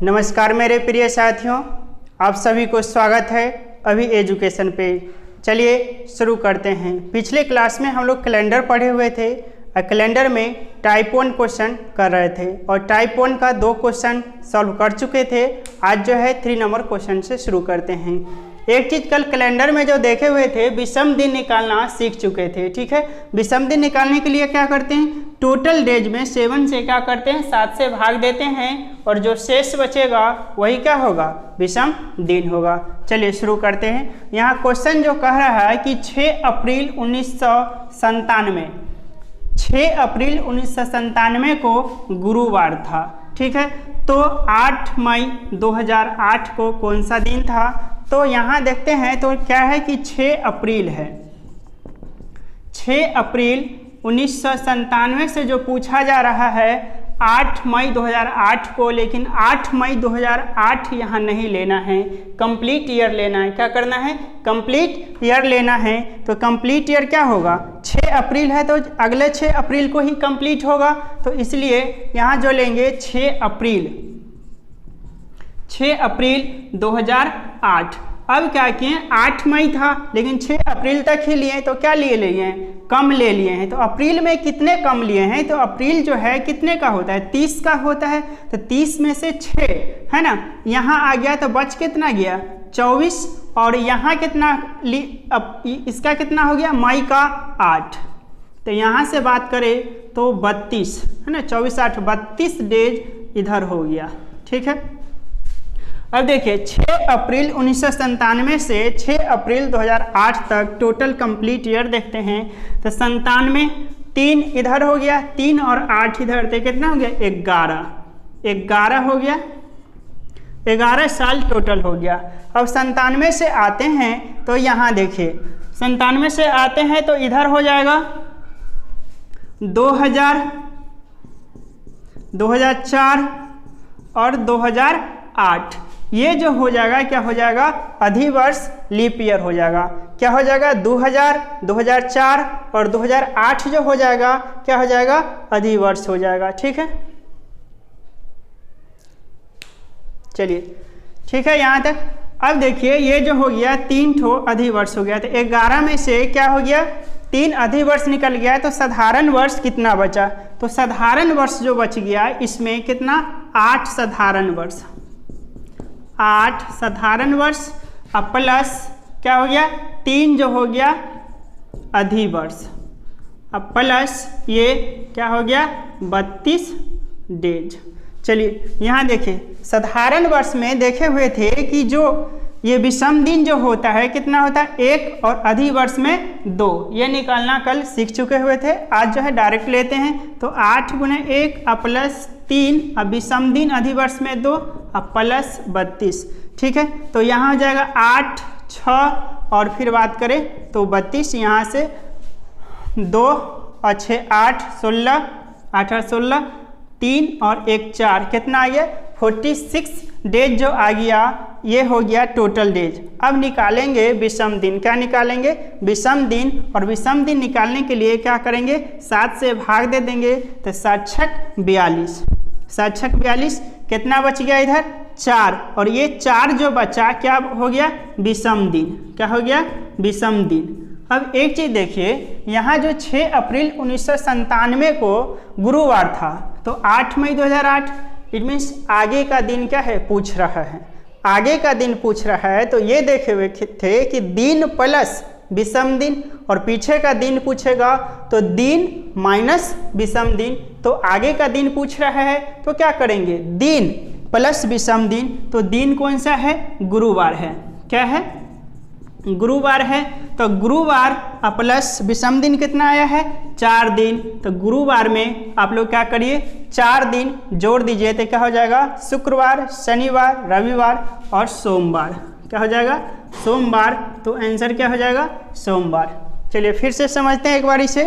नमस्कार मेरे प्रिय साथियों, आप सभी को स्वागत है अभी एजुकेशन पे। चलिए शुरू करते हैं। पिछले क्लास में हम लोग कैलेंडर पढ़े हुए थे और कैलेंडर में टाइप 1 क्वेश्चन कर रहे थे और टाइप 1 का 2 क्वेश्चन सॉल्व कर चुके थे। आज जो है 3 नंबर क्वेश्चन से शुरू करते हैं। एक चीज़ कल कैलेंडर में जो देखे हुए थे, विषम दिन निकालना सीख चुके थे। ठीक है, विषम दिन निकालने के लिए क्या करते हैं, टोटल डेज में 7 से क्या करते हैं, 7 से भाग देते हैं और जो शेष बचेगा वही क्या होगा, विषम दिन होगा। चलिए शुरू करते हैं। यहाँ क्वेश्चन जो कह रहा है कि 6 अप्रैल 1997 6 अप्रैल 1997 को गुरुवार था। ठीक है, तो 8 मई 2008 को कौन सा दिन था, तो यहाँ देखते हैं तो क्या है कि 6 अप्रैल है। 6 अप्रैल 1997 से जो पूछा जा रहा है 8 मई 2008 को, लेकिन 8 मई 2008 यहाँ नहीं लेना है, कंप्लीट ईयर लेना है। क्या करना है, कंप्लीट ईयर लेना है। तो कंप्लीट ईयर क्या होगा, 6 अप्रैल है तो अगले 6 अप्रैल को ही कंप्लीट होगा। तो इसलिए यहाँ जो लेंगे 6 अप्रैल 2008। अब क्या किए, 8 मई था लेकिन 6 अप्रैल तक ही लिए, तो क्या लिए हैं, कम ले लिए हैं। तो अप्रैल में कितने कम लिए हैं, तो अप्रैल जो है कितने का होता है, 30 का होता है। तो 30 में से 6 है ना, यहाँ आ गया तो बच कितना गया, 24। और यहाँ कितना, अब इसका कितना हो गया, मई का 8। तो यहाँ से बात करें तो 32 है ना, 24 8 32 डेज इधर हो गया। ठीक है, अब देखिए 6 अप्रैल 1997 से 6 अप्रैल 2008 तक टोटल कंप्लीट ईयर देखते हैं। तो 97 3 इधर हो गया, 3 और 8 इधर, तो कितना हो गया, 11 हो गया, 11 साल टोटल हो गया। अब 97 से आते हैं तो यहाँ देखिए 97 से आते हैं तो इधर हो जाएगा 2000, 2004 और 2008। ये जो हो जाएगा क्या हो जाएगा, अधिवर्ष लीप ईयर हो जाएगा। क्या हो जाएगा, 2000, 2004 और 2008 जो हो जाएगा क्या हो जाएगा, अधिवर्ष हो जाएगा। ठीक है, चलिए ठीक है यहाँ तक। अब देखिए ये जो हो गया 3 ठो अधिवर्ष हो गया, तो 11 में से क्या हो गया, 3 अधिवर्ष निकल गया। तो साधारण वर्ष कितना बचा, तो साधारण वर्ष जो बच गया इसमें कितना, 8 साधारण वर्ष, 8 साधारण वर्ष अब प्लस क्या हो गया, 3 जो हो गया अधिवर्ष, अब प्लस ये क्या हो गया 32 डेज। चलिए यहाँ देखिए साधारण वर्ष में देखे हुए थे कि जो ये विषम दिन जो होता है कितना होता है, 1 और अधिवर्ष में 2, ये निकालना कल सीख चुके हुए थे। आज जो है डायरेक्ट लेते हैं। तो 8 गुणे 1 अब प्लस 3, अब विषम दिन अधिवर्ष में 2 अब प्लस 32। ठीक है, तो यहाँ हो जाएगा 8 6 और फिर बात करें तो 32, यहाँ से 2 और 6 8 16, 8 और 16 3 और 1 4, कितना आ गया 46 डेज जो आ गया, ये हो गया टोटल डेज। अब निकालेंगे विषम दिन। क्या निकालेंगे, विषम दिन। और विषम दिन निकालने के लिए क्या करेंगे, 7 से भाग दे देंगे तो 7 छक 42, 7 छक 42, कितना बच गया इधर 4, और ये 4 जो बचा क्या हो गया, विषम दिन। क्या हो गया, विषम दिन। अब एक चीज़ देखिए, यहाँ जो 6 अप्रैल 1997 को गुरुवार था, तो 8 मई 2008, इट मीन्स आगे का दिन क्या है, पूछ रहा है, आगे का दिन पूछ रहा है। तो ये देखे हुए थे कि दिन प्लस विषम दिन, और पीछे का दिन पूछेगा तो दिन माइनस विषम दिन। तो आगे का दिन पूछ रहा है तो क्या करेंगे, दिन प्लस विषम दिन। तो दिन कौन सा है, गुरुवार है। क्या है, गुरुवार है। तो गुरुवार प्लस विषम दिन कितना आया है, 4 दिन। तो गुरुवार में आप लोग क्या करिए, 4 दिन जोड़ दीजिए तो क्या हो जाएगा, शुक्रवार, शनिवार, रविवार और सोमवार। क्या हो जाएगा, सोमवार। तो आंसर क्या हो जाएगा, सोमवार। चलिए फिर से समझते हैं एक बार इसे।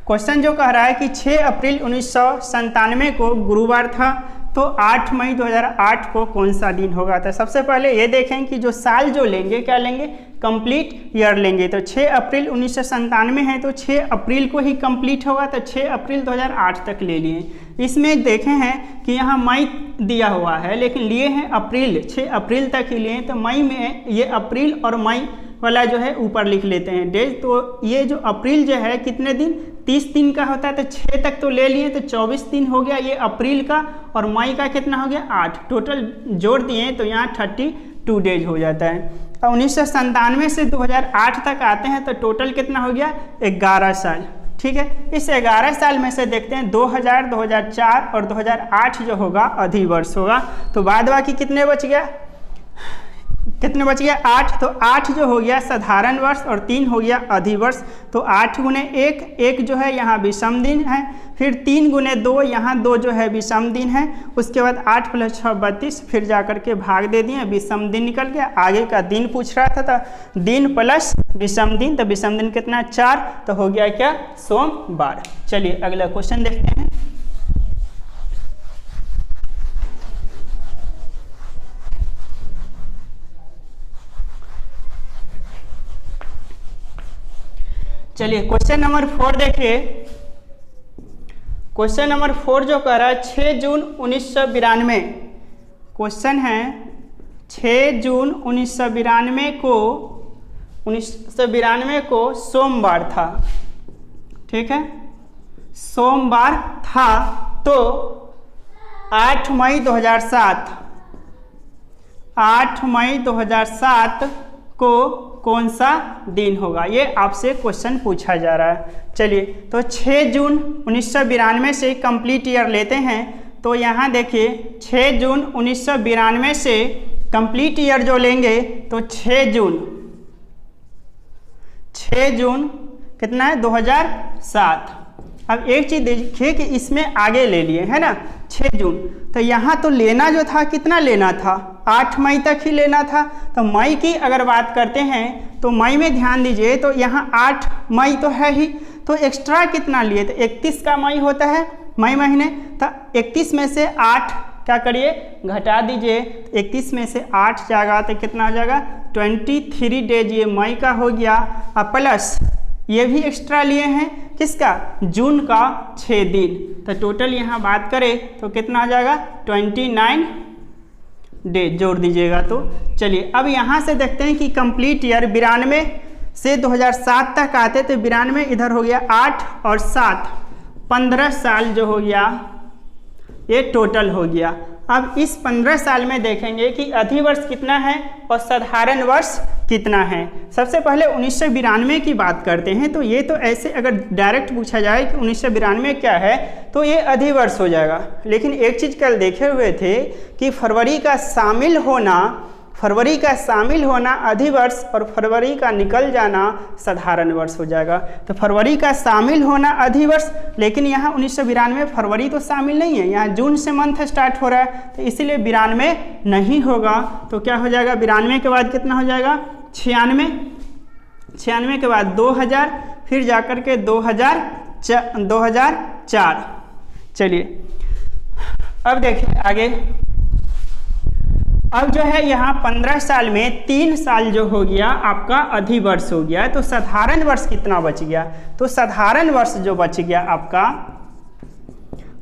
क्वेश्चन जो कह रहा है कि 6 अप्रैल 1997 को गुरुवार था, तो 8 मई 2008 को कौन सा दिन होगा। तो सबसे पहले ये देखें कि जो साल जो लेंगे क्या लेंगे, कंप्लीट ईयर लेंगे। तो 6 अप्रैल 1997 है तो 6 अप्रैल को ही कंप्लीट होगा, तो 6 अप्रैल 2008 तक ले लिए। इसमें देखे हैं कि यहाँ मई दिया हुआ है लेकिन लिए हैं अप्रैल, 6 अप्रैल तक ही लिए हैं, तो मई में ये अप्रैल और मई वाला जो है ऊपर लिख लेते हैं डेज। तो ये जो अप्रैल जो है कितने दिन, 30 दिन का होता है, तो 6 तक तो ले लिए, तो 24 दिन हो गया ये अप्रैल का, और मई का कितना हो गया 8, टोटल जोड़ दिए तो यहाँ 32 डेज हो जाता है। और 1997 से 2008 तक आते हैं तो टोटल कितना हो गया 11 साल। ठीक है, इस 11 साल में से देखते हैं 2000, 2004 और 2008 जो होगा अधिवर्ष होगा। तो बाद बाकी कितने बच गया, 8। तो 8 जो हो गया साधारण वर्ष और 3 हो गया अधिवर्ष। तो 8 गुने 1, 1 जो है यहाँ विषम दिन है, फिर 3 गुने 2, यहाँ 2 जो है विषम दिन है, उसके बाद 8 + 6 32, फिर जा कर के भाग दे दिए, विषम दिन निकल गया। आगे का दिन पूछ रहा था, तो दिन प्लस विषम दिन, तो विषम दिन कितना 4, तो हो गया क्या सोमवार। चलिए अगला क्वेश्चन देखते हैं। चलिए क्वेश्चन नंबर 4 देखिए। क्वेश्चन नंबर 4 जो कह रहा है 6 जून 1992, क्वेश्चन है 6 जून 1992 को सोमवार था। ठीक है, सोमवार था, तो 8 मई 2007 को कौन सा दिन होगा, ये आपसे क्वेश्चन पूछा जा रहा है। चलिए तो 6 जून 1992 से कंप्लीट ईयर लेते हैं। तो यहाँ देखिए 6 जून 1992 से कंप्लीट ईयर जो लेंगे तो 6 जून कितना है 2007। अब एक चीज़ देखिए कि इसमें आगे ले लिए है ना 6 जून, तो यहाँ तो लेना जो था कितना लेना था 8 मई तक ही लेना था। तो मई की अगर बात करते हैं तो मई में ध्यान दीजिए, तो यहाँ 8 मई तो है ही, तो एक्स्ट्रा कितना लिए, तो 31 का मई होता है मई महीने, तो 31 में से 8 क्या करिए घटा दीजिए, 31 में से 8 जाएगा तो कितना हो जाएगा 23 डेज, ये मई का हो गया। और प्लस ये भी एक्स्ट्रा लिए हैं किसका, जून का 6 दिन, तो टोटल यहाँ बात करें तो कितना आ जाएगा 29 डेज जोड़ दीजिएगा। तो चलिए अब यहाँ से देखते हैं कि कंप्लीट ईयर 92 से 2007 तक आते, तो 92 इधर हो गया 8 और 7 15 साल जो हो गया ये टोटल हो गया। अब इस 15 साल में देखेंगे कि अधिवर्ष कितना है और साधारण वर्ष कितना है। सबसे पहले 1992 की बात करते हैं। तो ये तो ऐसे अगर डायरेक्ट पूछा जाए कि 1992 क्या है तो ये अधिवर्ष हो जाएगा, लेकिन एक चीज़ कल देखे हुए थे कि फरवरी का शामिल होना अधिवर्ष और फरवरी का निकल जाना साधारण वर्ष हो जाएगा। तो फरवरी का शामिल होना अधिवर्ष, लेकिन यहाँ 1992 फरवरी तो शामिल नहीं है, यहाँ जून से मंथ स्टार्ट हो रहा है, तो इसीलिए 92 नहीं होगा। तो क्या हो जाएगा 92 के बाद कितना हो जाएगा 96 के बाद 2000, फिर जाकर के 2004। चलिए अब देखिए आगे। अब जो है यहाँ 15 साल में 3 साल जो हो गया आपका अधिवर्ष हो गया, तो साधारण वर्ष कितना बच गया, तो साधारण वर्ष जो बच गया आपका,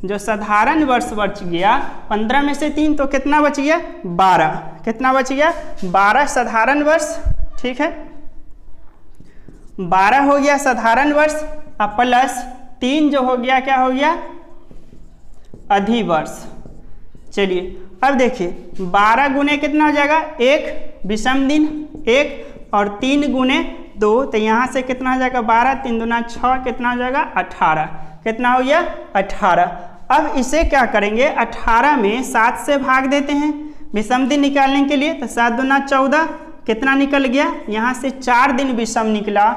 जो साधारण वर्ष बच गया 15 में से 3 तो कितना बच गया 12, कितना बच गया 12 साधारण वर्ष। ठीक है, 12 हो गया साधारण वर्ष और प्लस 3 जो हो गया क्या हो गया अधिवर्ष। चलिए अब देखिए 12 गुने कितना हो जाएगा 1 विषम दिन 1 और 3 गुने 2, तो यहाँ से कितना हो जाएगा 12, 3 दूना 6, कितना हो जाएगा 18, कितना हो गया 18। अब इसे क्या करेंगे 18 में 7 से भाग देते हैं विषम दिन निकालने के लिए, तो 7 दूना 14, कितना निकल गया यहाँ से 4 दिन विषम निकला।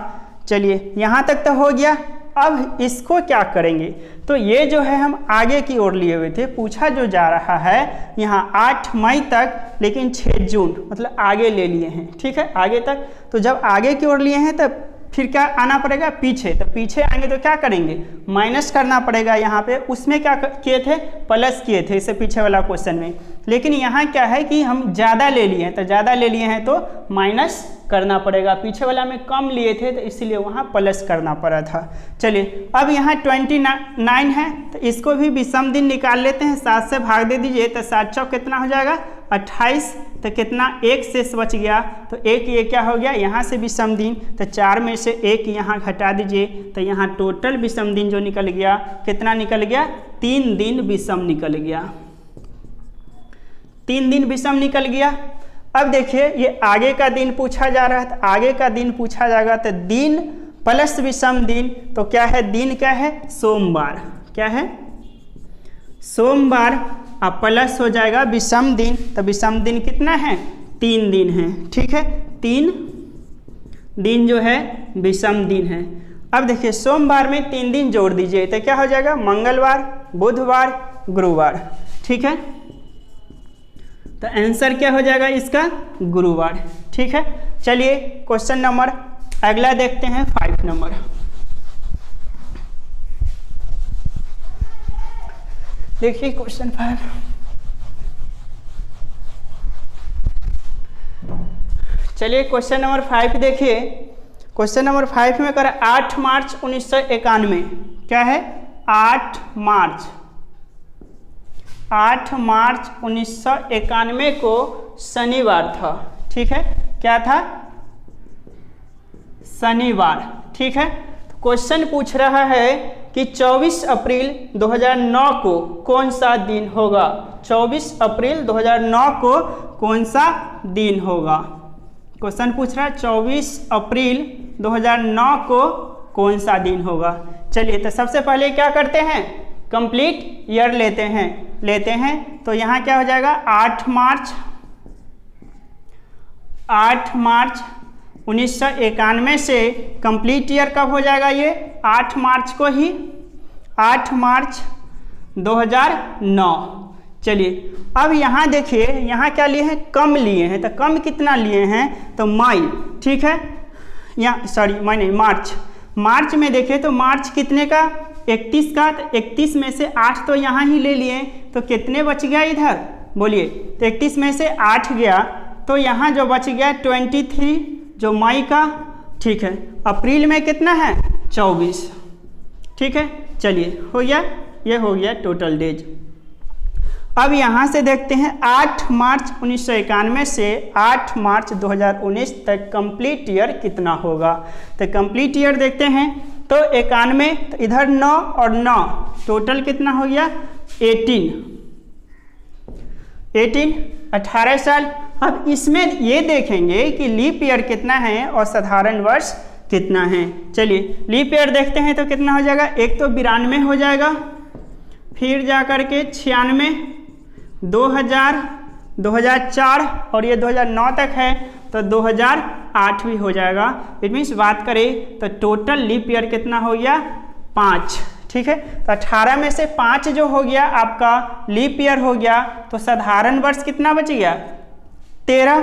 चलिए यहाँ तक तो हो गया। अब इसको क्या करेंगे, तो ये जो है हम आगे की ओर लिए हुए थे, पूछा जो जा रहा है यहाँ 8 मई तक, लेकिन 6 जून मतलब आगे ले लिए हैं। ठीक है, आगे तक, तो जब आगे की ओर लिए हैं तब फिर क्या आना पड़ेगा पीछे, तो पीछे आएंगे तो क्या करेंगे माइनस करना पड़ेगा। यहाँ पे उसमें क्या किए थे प्लस किए थे इससे पीछे वाला क्वेश्चन में, लेकिन यहाँ क्या है कि हम ज़्यादा ले लिए हैं, तो ज़्यादा ले लिए हैं तो माइनस करना पड़ेगा। पीछे वाला में कम लिए थे तो इसलिए वहाँ प्लस करना पड़ा था। चलिए अब यहाँ 29 है तो इसको भी विषम दिन निकाल लेते हैं। 7 से भाग दे दीजिए तो 7 चौक कितना हो जाएगा 28, तो कितना एक शेष बच गया, तो एक ये क्या हो गया यहाँ से विषम दिन, तो 4 में से 1 यहाँ घटा दीजिए तो यहाँ टोटल विषम दिन जो निकल गया कितना निकल गया 3 दिन विषम निकल गया, 3 दिन विषम निकल गया। अब देखिए ये आगे का दिन पूछा जा रहा है, तो आगे का दिन पूछा जाएगा तो दिन प्लस विषम दिन, तो क्या है दिन क्या है सोमवार, क्या है सोमवार, अब प्लस हो जाएगा विषम दिन, तो विषम दिन कितना है 3 दिन है, ठीक है 3 दिन जो है विषम दिन है। अब देखिए सोमवार में 3 दिन जोड़ दीजिए तो क्या हो जाएगा मंगलवार, बुधवार, गुरुवार, ठीक है, तो आंसर क्या हो जाएगा इसका गुरुवार, ठीक है। चलिए क्वेश्चन नंबर अगला देखते हैं 5 नंबर। देखिए क्वेश्चन 5, चलिए क्वेश्चन नंबर 5 देखिए। क्वेश्चन नंबर 5 में करें 8 मार्च 1991, क्या है 8 मार्च 1991 को शनिवार था, ठीक है, क्या था शनिवार, ठीक है। तो क्वेश्चन पूछ रहा है कि 24 अप्रैल 2009 को कौन सा दिन होगा, 24 अप्रैल 2009 को कौन सा दिन होगा, क्वेश्चन पूछ रहा है 24 अप्रैल 2009 को कौन सा दिन होगा। चलिए तो सबसे पहले क्या करते हैं कंप्लीट ईयर लेते हैं, तो यहाँ क्या हो जाएगा 8 मार्च 1991 से कंप्लीट ईयर कब हो जाएगा ये 8 मार्च को ही, 8 मार्च 2009। चलिए अब यहाँ देखिए यहाँ क्या लिए हैं कम लिए हैं, तो कम कितना लिए हैं तो मई, ठीक है, यहाँ सॉरी मई नहीं मार्च में देखें तो मार्च कितने का 31 का, तो 31 में से 8 तो यहाँ ही ले लिए तो कितने बच गया इधर बोलिए, तो 31 में से 8 गया तो यहाँ जो बच गया 23 जो मई का, ठीक है। अप्रैल में कितना है 24, ठीक है। चलिए हो गया, ये हो गया टोटल डेज। अब यहाँ से देखते हैं 8 मार्च 1991 से 8 मार्च 2019 तक कंप्लीट ईयर कितना होगा, तो कंप्लीट ईयर देखते हैं तो 91, तो इधर 9 और 9 टोटल कितना हो गया 18 18 साल। अब इसमें ये देखेंगे कि लीप ईयर कितना है और साधारण वर्ष कितना है। चलिए लीप ईयर देखते हैं तो कितना हो जाएगा, एक तो 92 हो जाएगा, फिर जा कर के 96, 2000, 2004 और ये 2009 तक है तो 2008 भी हो जाएगा। इट मीन्स बात करें तो टोटल लीप ईयर कितना हो गया 5, ठीक है। तो 18 में से 5 जो हो गया आपका लीप ईयर हो गया, तो साधारण वर्ष कितना बच गया 13,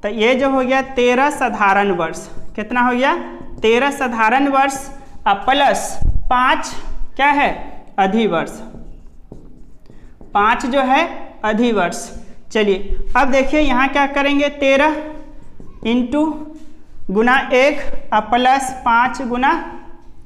तो ये जो हो गया 13 साधारण वर्ष, कितना हो गया 13 साधारण वर्ष प्लस 5 क्या है अधिवर्ष, 5 जो है अधिवर्ष। चलिए अब देखिए यहाँ क्या करेंगे 13 इंटू गुना 1 प्लस 5 गुना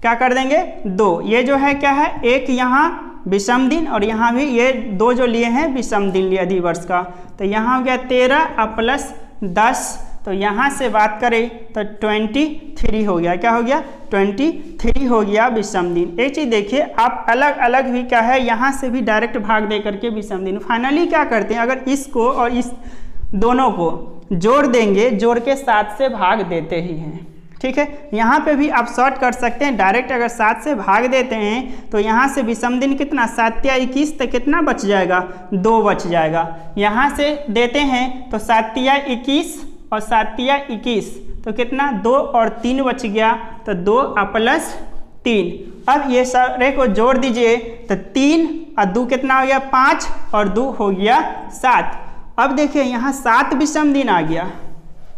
क्या कर देंगे 2, ये जो है क्या है एक यहाँ विषम दिन और यहाँ भी ये 2 जो लिए हैं विषम दिन लिए अधिवर्ष का, तो यहाँ हो गया 13 प्लस 10, तो यहाँ से बात करें तो 23 हो गया, क्या हो गया 23 हो गया विषम दिन। एक चीज़ देखिए आप अलग अलग भी क्या है यहाँ से भी डायरेक्ट भाग दे करके विषम दिन, फाइनली क्या करते हैं अगर इसको और इस दोनों को जोड़ देंगे, जोड़ के 7 से भाग देते ही हैं, ठीक है। यहाँ पे भी आप शॉर्ट कर सकते हैं, डायरेक्ट अगर 7 से भाग देते हैं तो यहाँ से विषम दिन कितना 7 या 21 तो कितना बच जाएगा 2 बच जाएगा। यहाँ से देते हैं तो 7 या 21 और 7 या 21 तो कितना 2 और 3 बच गया, तो 2 प्लस 3। अब ये सारे को जोड़ दीजिए तो 3 और 2 कितना हो गया 5 और 2 हो गया 7। अब देखिए यहाँ 7 विषम दिन आ गया,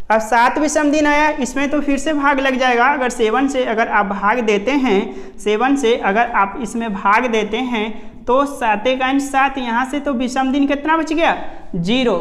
अब 7 विषम दिन आया, इसमें तो फिर से भाग लग जाएगा। अगर 7 से अगर आप भाग देते हैं, 7 से अगर आप इसमें भाग देते हैं तो 7 का 7, यहाँ से तो विषम दिन कितना बच गया? 0।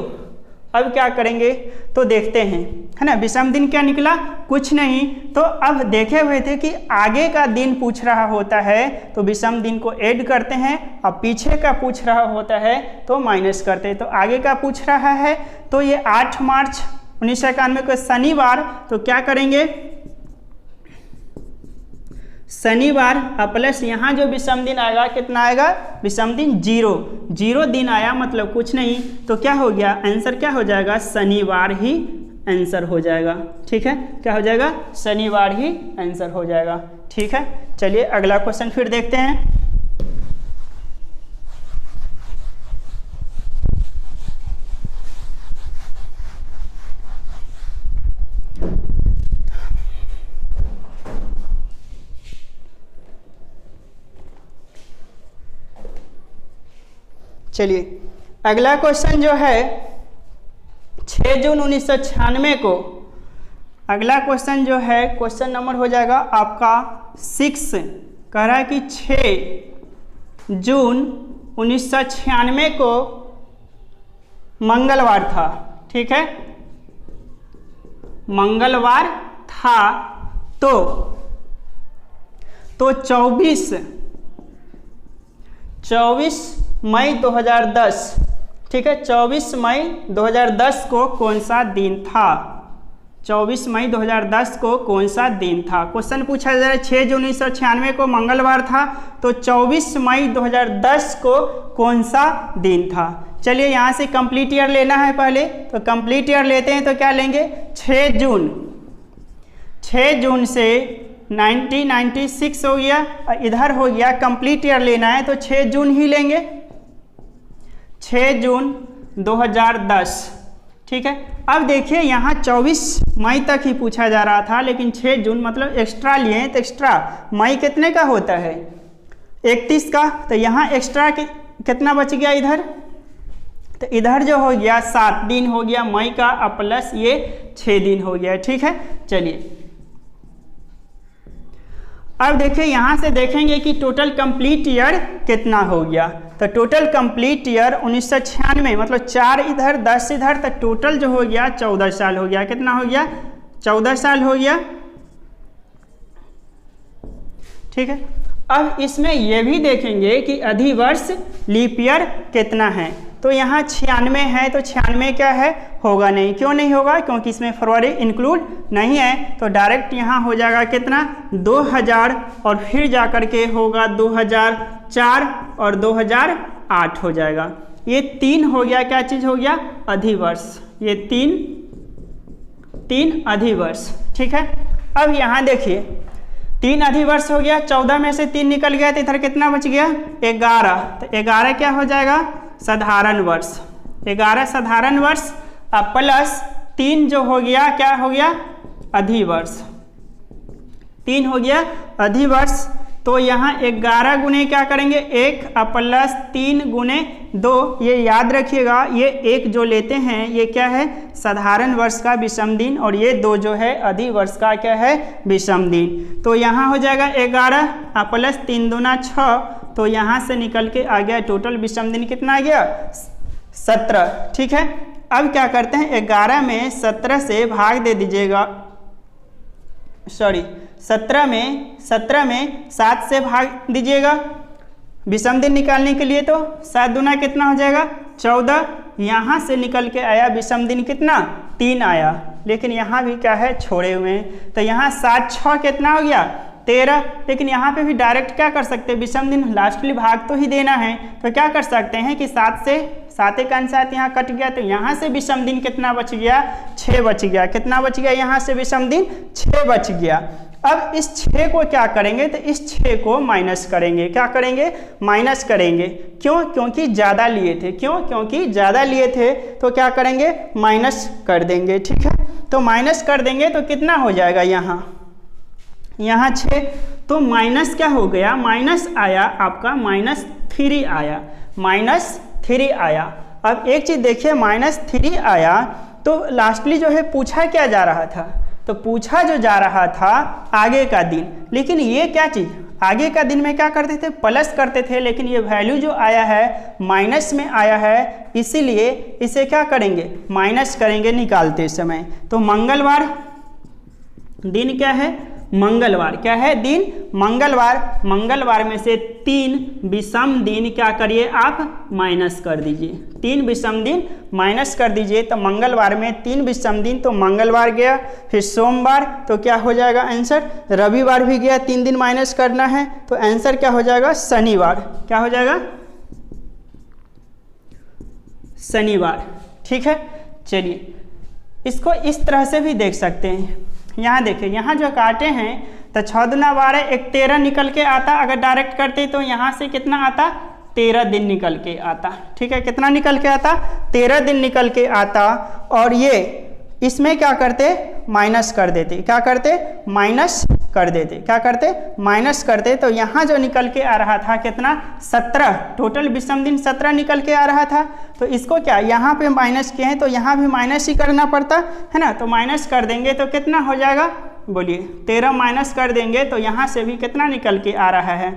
अब क्या करेंगे तो देखते हैं, है ना। विषम दिन क्या निकला? कुछ नहीं। तो अब देखे हुए थे कि आगे का दिन पूछ रहा होता है तो विषम दिन को ऐड करते हैं, अब पीछे का पूछ रहा होता है तो माइनस करते हैं। तो आगे का पूछ रहा है तो ये 8 मार्च 1991 को शनिवार, तो क्या करेंगे शनिवार प्लस यहाँ जो विषम दिन आएगा कितना आएगा? विषम दिन 0 दिन आया, मतलब कुछ नहीं। तो क्या हो गया? आंसर क्या हो जाएगा? शनिवार ही आंसर हो जाएगा। ठीक है, क्या हो जाएगा? शनिवार ही आंसर हो जाएगा। ठीक है, चलिए अगला क्वेश्चन फिर देखते हैं। चलिए अगला क्वेश्चन जो है 6 जून 1996 को, अगला क्वेश्चन जो है क्वेश्चन नंबर हो जाएगा आपका 6। कह रहा है कि 6 जून 1996 को मंगलवार था। ठीक है, मंगलवार था। तो 24 मई 2010, ठीक है, 24 मई 2010 को कौन सा दिन था? 24 मई 2010 को कौन सा दिन था? क्वेश्चन पूछा जा रहा है 6 जून 1996 को मंगलवार था, तो 24 मई 2010 को कौन सा दिन था? चलिए यहाँ से कंप्लीट ईयर लेना है पहले, तो कंप्लीट ईयर लेते हैं तो क्या लेंगे? 6 जून से 1996 हो गया, इधर हो गया कंप्लीट ईयर लेना है तो 6 जून ही लेंगे, 6 जून 2010। ठीक है, अब देखिए यहाँ 24 मई तक ही पूछा जा रहा था, लेकिन 6 जून मतलब एक्स्ट्रा लिए तो एक्स्ट्रा मई कितने का होता है? 31 का, तो यहाँ एक्स्ट्रा कितना बच गया इधर? तो इधर जो हो गया 7 दिन हो गया मई का, प्लस ये 6 दिन हो गया। ठीक है, चलिए अब देखिए यहाँ से देखेंगे कि टोटल कंप्लीट ईयर कितना हो गया। तो टोटल कंप्लीट ईयर 1996 मतलब 4 इधर 10 इधर, तो टोटल जो हो गया 14 साल हो गया। कितना हो गया? 14 साल हो गया। ठीक है, अब इसमें यह भी देखेंगे कि अधिवर्ष लीप ईयर कितना है। तो यहाँ 96 है, तो 96 क्या है? होगा नहीं। क्यों नहीं होगा? क्योंकि इसमें फरवरी इंक्लूड नहीं है, तो डायरेक्ट यहाँ हो जाएगा कितना? 2000, और फिर जा कर के होगा 2004 और 2008 हो जाएगा। ये 3 हो गया, क्या चीज़ हो गया? अधिवर्ष। ये 3 अधिवर्ष। ठीक है, अब यहाँ देखिए 3 अधिवर्ष हो गया, 14 में से 3 निकल गया, तो इधर कितना बच गया? 11। तो 11 क्या हो जाएगा? साधारण वर्ष। 11 साधारण वर्ष प्लस 3 जो हो गया, क्या हो गया? अधिवर्ष। 3 हो गया अधिवर्ष। तो यहाँ 11 गुने क्या करेंगे? 1 प्लस 3 गुने 2, ये याद रखिएगा। ये 1 जो लेते हैं ये क्या है? साधारण वर्ष का विषम दिन, और ये 2 जो है अधिवर्ष का क्या है? विषम दिन। तो यहाँ हो जाएगा 11 प्लस 3 दूना 6, तो यहाँ से निकल के आ गया टोटल विषम दिन कितना आ गया? 17। ठीक है, अब क्या करते हैं? 11 में 17 से भाग दे दीजिएगा, सॉरी 17 में 7 से भाग दीजिएगा विषम दिन निकालने के लिए। तो 7 दूना कितना हो जाएगा? 14। यहाँ से निकल के आया विषम दिन कितना? 3 आया, लेकिन यहाँ भी क्या है? छोड़े हुए हैं। तो यहाँ 7 6 कितना हो गया? 13। लेकिन यहाँ पे भी डायरेक्ट क्या कर सकते हैं? विषम दिन लास्टली भाग तो ही देना है, तो क्या कर सकते हैं कि 7 से 7 का 7 यहाँ कट गया, तो यहाँ से विषम दिन कितना बच गया? 6 बच गया। कितना बच गया? यहाँ से विषम दिन 6 बच गया। अब इस 6 को क्या करेंगे? तो इस 6 को माइनस करेंगे। क्या करेंगे? माइनस करेंगे। क्यों? क्योंकि ज़्यादा लिए थे। क्यों? क्योंकि ज़्यादा लिए थे, तो क्या करेंगे? माइनस कर देंगे। ठीक है, तो माइनस कर देंगे तो कितना हो जाएगा? यहाँ 6, तो माइनस क्या हो गया? माइनस आया आपका -3 आया, -3 आया। अब एक चीज़ देखिए, -3 आया तो लास्टली जो है पूछा क्या जा रहा था, तो पूछा जो जा रहा था आगे का दिन, लेकिन ये क्या चीज़, आगे का दिन में क्या करते थे, प्लस करते थे, लेकिन ये वैल्यू जो आया है माइनस में आया है, इसीलिए इसे क्या करेंगे, माइनस करेंगे निकालते समय। तो मंगलवार दिन क्या है, मंगलवार क्या है, दिन मंगलवार। मंगलवार में से 3 विषम दिन क्या करिए आप, माइनस कर दीजिए, 3 विषम दिन माइनस कर दीजिए। तो मंगलवार में 3 विषम दिन, तो मंगलवार गया, फिर सोमवार, तो क्या हो जाएगा आंसर, रविवार भी गया, 3 दिन माइनस करना है, तो आंसर क्या हो जाएगा, शनिवार। क्या हो जाएगा, शनिवार। ठीक है, चलिए इसको इस तरह से भी देख सकते हैं। यहाँ देखिए, यहाँ जो काटे हैं तो 6 दूना 12, एक 13 निकल के आता, अगर डायरेक्ट करते तो यहाँ से कितना आता, 13 दिन निकल के आता। ठीक है, कितना निकल के आता, 13 दिन निकल के आता। और ये इसमें क्या करते, माइनस कर देते, क्या करते, माइनस कर देते, क्या करते, माइनस करते। तो यहाँ जो निकल के आ रहा था कितना, 17, टोटल विषम दिन 17 निकल के आ रहा था। तो इसको क्या, यहाँ पे माइनस किए हैं तो यहाँ भी माइनस ही करना पड़ता है ना, तो माइनस कर देंगे तो कितना हो जाएगा, बोलिए 13 माइनस कर देंगे तो यहाँ से भी कितना निकल के आ रहा है,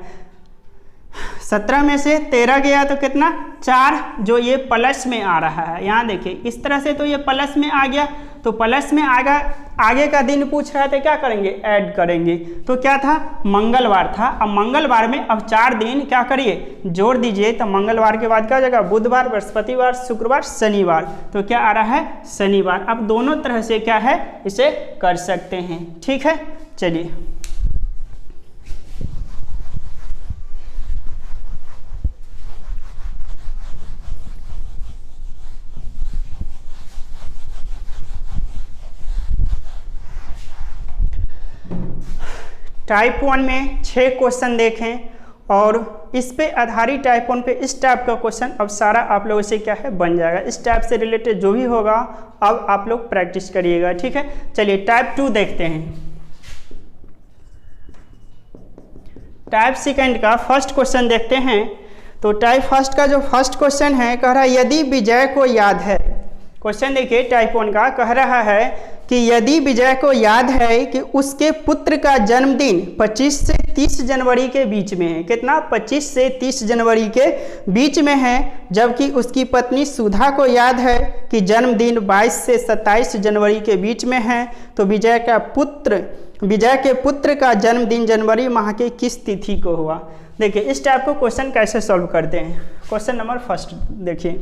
17 में से 13 गया तो कितना, 4, जो ये प्लस में आ रहा है। यहाँ देखिए इस तरह से तो ये प्लस में आ गया, तो प्लस में आगे का दिन पूछ रहा था, क्या करेंगे, ऐड करेंगे। तो क्या था, मंगलवार था। अब मंगलवार में अब 4 दिन क्या करिए, जोड़ दीजिए। तो मंगलवार के बाद क्या हो जाएगा, बुधवार, बृहस्पतिवार, शुक्रवार, शनिवार। तो क्या आ रहा है, शनिवार। अब दोनों तरह से क्या है, इसे कर सकते हैं। ठीक है, चलिए टाइप 1 में 6 क्वेश्चन देखें और इस पे आधारित टाइप 1 पे इस टाइप का क्वेश्चन अब सारा आप लोगों से क्या है, बन जाएगा। इस टाइप से रिलेटेड जो भी होगा अब आप लोग प्रैक्टिस करिएगा। ठीक है, चलिए टाइप 2 देखते हैं। टाइप सेकंड का फर्स्ट क्वेश्चन देखते हैं। तो टाइप फर्स्ट का जो फर्स्ट क्वेश्चन है, कह रहा है यदि विजय को याद है। क्वेश्चन देखिए टाइप 1 का, कह रहा है कि यदि विजय को याद है कि उसके पुत्र का जन्मदिन 25 से 30 जनवरी के बीच में है। कितना, 25 से 30 जनवरी के बीच में है, जबकि उसकी पत्नी सुधा को याद है कि जन्मदिन 22 से 27 जनवरी के बीच में है, तो विजय के पुत्र का जन्मदिन जनवरी माह के किस तिथि को हुआ। देखिए इस टाइप को क्वेश्चन कैसे सॉल्व करते हैं। क्वेश्चन नंबर फर्स्ट देखिए,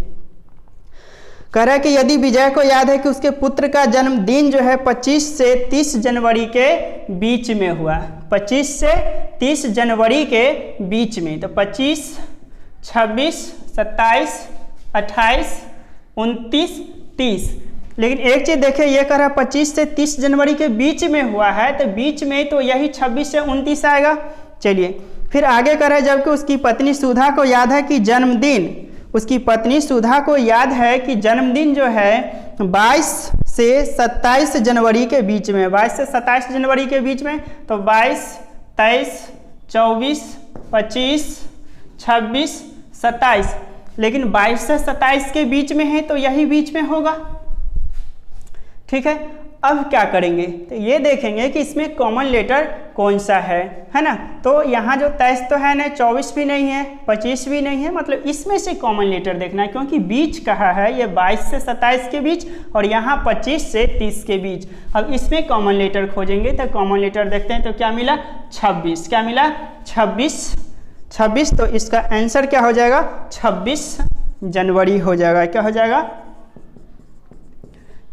कह रहा है कि यदि विजय को याद है कि उसके पुत्र का जन्मदिन जो है 25 से 30 जनवरी के बीच में हुआ, 25 से 30 जनवरी के बीच में। तो 25, 26, 27, 28, 29, 30। लेकिन एक चीज़ देखिए, ये कह रहा है 25 से 30 जनवरी के बीच में हुआ है, तो बीच में तो यही 26 से 29 आएगा। चलिए फिर आगे कह रहा है जबकि उसकी पत्नी सुधा को याद है कि जन्मदिन, उसकी पत्नी सुधा को याद है कि जन्मदिन जो है 22 से 27 जनवरी के बीच में, 22 से 27 जनवरी के बीच में। तो 22, 23, 24, 25, 26, 27। लेकिन 22 से 27 के बीच में है तो यही बीच में होगा। ठीक है, अब क्या करेंगे, तो ये देखेंगे कि इसमें कॉमन लेटर कौन सा है ना। तो यहाँ जो 23 तो है ना, 24 भी नहीं है, 25 भी नहीं है, मतलब इसमें से कॉमन लेटर देखना है, क्योंकि बीच कहा है ये 22 से 27 के बीच और यहाँ 25 से 30 के बीच। अब इसमें कॉमन लेटर खोजेंगे, तो कॉमन लेटर देखते हैं। तो क्या मिला, 26। क्या मिला, 26। तो इसका आंसर क्या हो जाएगा, 26 जनवरी हो जाएगा। क्या हो जाएगा,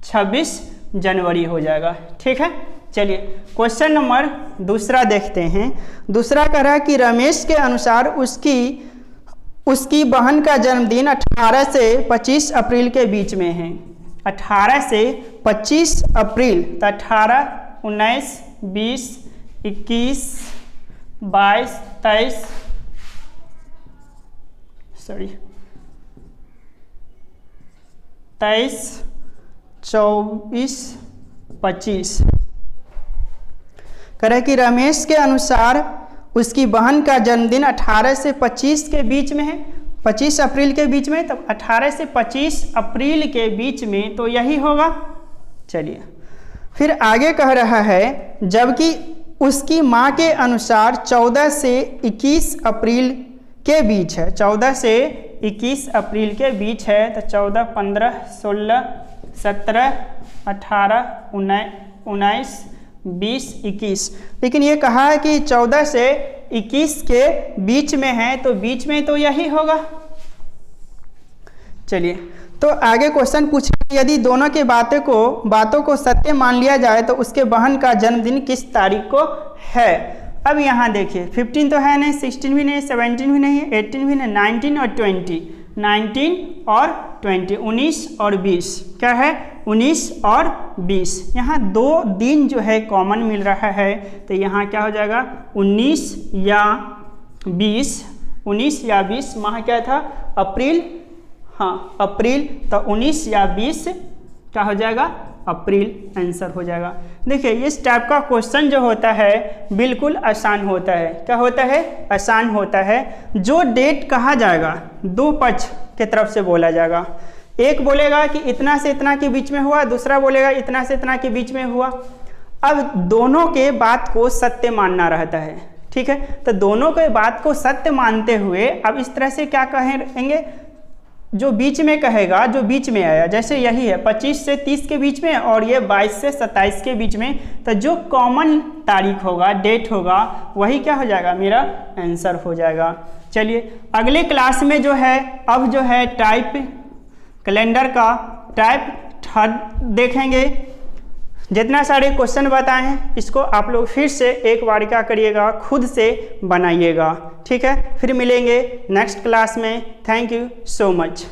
26 जनवरी हो जाएगा। ठीक है, चलिए क्वेश्चन नंबर दूसरा देखते हैं। दूसरा कह रहा है कि रमेश के अनुसार उसकी बहन का जन्मदिन 18 से 25 अप्रैल के बीच में है। 18 से 25 अप्रैल, तो 18, 19, 20, 21, 22, 23, 24, 25। कह रहे कि रमेश के अनुसार उसकी बहन का जन्मदिन 18 से 25 के बीच में है। 25 अप्रैल के बीच में, तब 18 से 25 अप्रैल के बीच में तो यही होगा। चलिए फिर आगे कह रहा है जबकि उसकी माँ के अनुसार 14 से 21 अप्रैल के बीच है, 14 से 21 अप्रैल के बीच है, तो 14, 15, 16, 17, 18, 19, 20, 21। लेकिन ये कहा है कि 14 से 21 के बीच में है, तो बीच में तो यही होगा। चलिए तो आगे क्वेश्चन पूछे यदि दोनों के बातों को सत्य मान लिया जाए तो उसके बहन का जन्मदिन किस तारीख को है। अब यहाँ देखिए 15 तो है नहीं, 16 भी नहीं, 17 भी नहीं, 18 भी नहीं, 19 और 20, 19 और 20, 19 और 20, क्या है 19 और 20। यहाँ 2 दिन जो है कॉमन मिल रहा है, तो यहाँ क्या हो जाएगा 19 या 20, 19 या 20, माह क्या था अप्रैल, हाँ अप्रैल, तो 19 या 20 क्या हो जाएगा अप्रैल आंसर हो जाएगा। देखिए इस टाइप का क्वेश्चन जो होता है बिल्कुल आसान होता है। क्या होता है आसान होता है। जो डेट कहा जाएगा दो पक्ष के तरफ से बोला जाएगा, एक बोलेगा कि इतना से इतना के बीच में हुआ, दूसरा बोलेगा इतना से इतना के बीच में हुआ। अब दोनों के बात को सत्य मानना रहता है, ठीक है। तो दोनों के बात को सत्य मानते हुए अब इस तरह से क्या कहेंगे, जो बीच में कहेगा, जो बीच में आया, जैसे यही है 25 से 30 के बीच में और ये 22 से 27 के बीच में, तो जो कॉमन तारीख होगा, डेट होगा, वही क्या हो जाएगा मेरा आंसर हो जाएगा। चलिए अगले क्लास में जो है अब जो है टाइप कैलेंडर का टाइप थर्ड देखेंगे। जितना सारे क्वेश्चन बताए हैं इसको आप लोग फिर से एक बार क्या करिएगा, खुद से बनाइएगा, ठीक है। फिर मिलेंगे नेक्स्ट क्लास में। Thank you so much.